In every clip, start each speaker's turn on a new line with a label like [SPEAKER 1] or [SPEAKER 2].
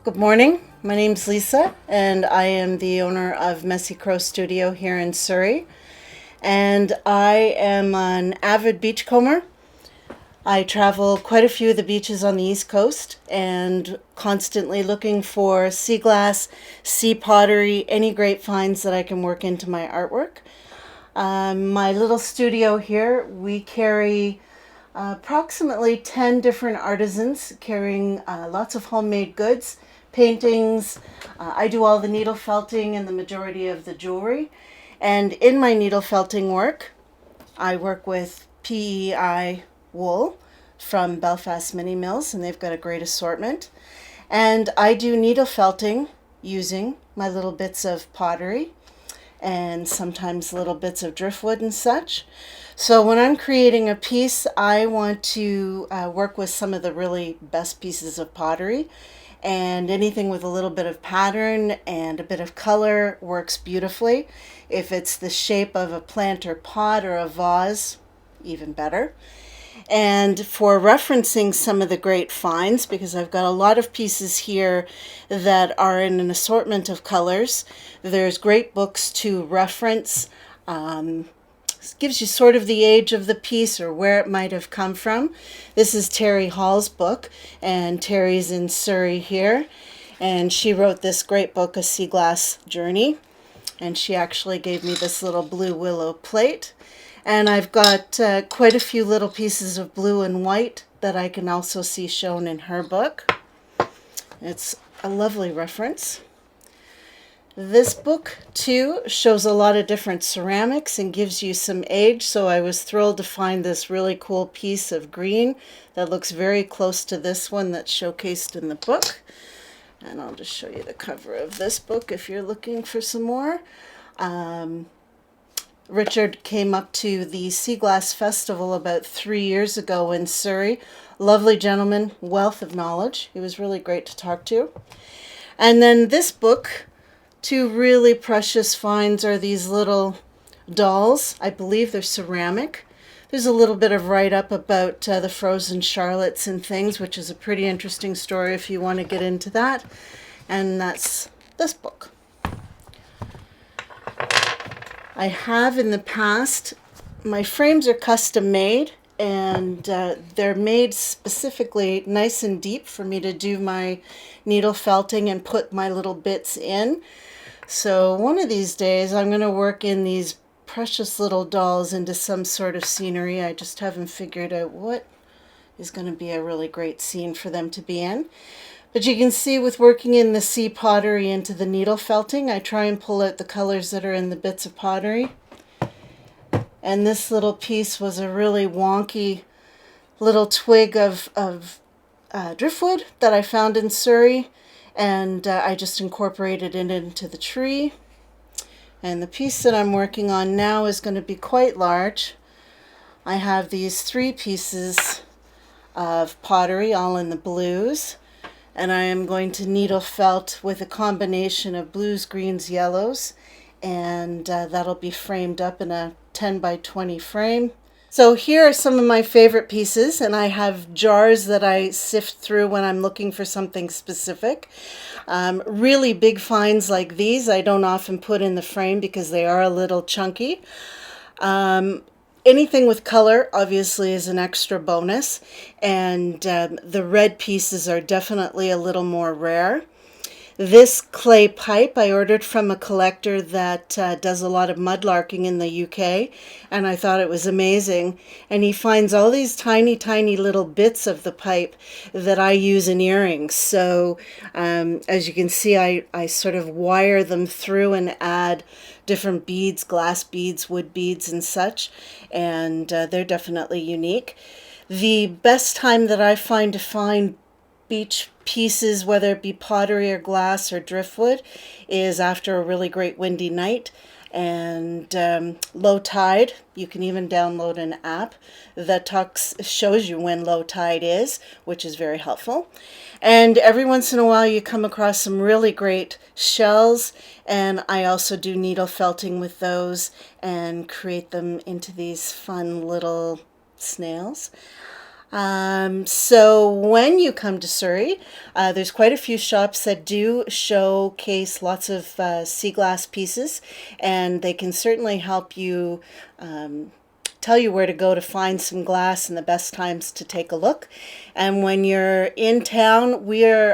[SPEAKER 1] Good morning. My name's Lisa, and I am the owner of Messy Crow Studio here in Surrey. And I am an avid beachcomber. I travel quite a few of the beaches on the East Coast and constantly looking for sea glass, sea pottery, any great finds that I can work into my artwork. My little studio here, we carry approximately 10 different artisans carrying lots of homemade goods, paintings. I do all the needle felting and the majority of the jewelry. And in my needle felting work, I work with PEI wool from Belfast Mini Mills, and they've got a great assortment. And I do needle felting using my little bits of pottery and sometimes little bits of driftwood and such. So when I'm creating a piece, I want to work with some of the really best pieces of pottery, and anything with a little bit of pattern and a bit of color works beautifully. If it's the shape of a plant or pot or a vase, even better. And for referencing some of the great finds, because I've got a lot of pieces here that are in an assortment of colors, there's great books to reference. Gives you sort of the age of the piece or where it might have come from. This is Terry Hall's book, and Terry's in Surrey here, and she wrote this great book, A Sea Glass Journey, and she actually gave me this little blue willow plate. And I've got quite a few little pieces of blue and white that I can also see shown in her book. It's a lovely reference. This book, too, shows a lot of different ceramics and gives you some age, so I was thrilled to find this really cool piece of green that looks very close to this one that's showcased in the book. And I'll just show you the cover of this book if you're looking for some more. Richard came up to the Sea Glass Festival about 3 years ago in Surrey. Lovely gentleman, wealth of knowledge. He was really great to talk to. And then this book, two really precious finds are these little dolls. I believe they're ceramic. There's a little bit of write-up about the frozen Charlottes and things, which is a pretty interesting story if you want to get into that. And that's this book. I have in the past, my frames are custom made, and they're made specifically nice and deep for me to do my needle felting and put my little bits in. So one of these days I'm going to work in these precious little dolls into some sort of scenery. I just haven't figured out what is going to be a really great scene for them to be in. But you can see with working in the sea pottery into the needle felting, I try and pull out the colors that are in the bits of pottery. And this little piece was a really wonky little twig of driftwood that I found in Surrey, and I just incorporated it into the tree. And the piece that I'm working on now is going to be quite large. I have these 3 pieces of pottery all in the blues, and I am going to needle felt with a combination of blues, greens, yellows, and that'll be framed up in a 10 by 20 frame. So here are some of my favorite pieces, and I have jars that I sift through when I'm looking for something specific. Really big finds like these I don't often put in the frame because they are a little chunky. Anything with color obviously is an extra bonus, and the red pieces are definitely a little more rare. This clay pipe I ordered from a collector that does a lot of mudlarking in the UK, and I thought it was amazing. And he finds all these tiny, tiny little bits of the pipe that I use in earrings. So as you can see, I sort of wire them through and add different beads, glass beads, wood beads, and such, and they're definitely unique. The best time that I find to find beach pieces, whether it be pottery or glass or driftwood, is after a really great windy night and low tide. You can even download an app that shows you when low tide is, which is very helpful. And every once in a while you come across some really great shells, and I also do needle felting with those and create them into these fun little snails. So when you come to Surrey, there's quite a few shops that do showcase lots of sea glass pieces, and they can certainly help you tell you where to go to find some glass and the best times to take a look. And when you're in town,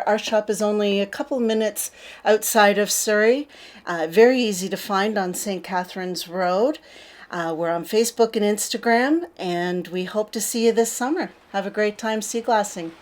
[SPEAKER 1] our shop is only a couple minutes outside of Surrey. Very easy to find on St. Catharines Road. We're on Facebook and Instagram, and we hope to see you this summer. Have a great time sea glassing.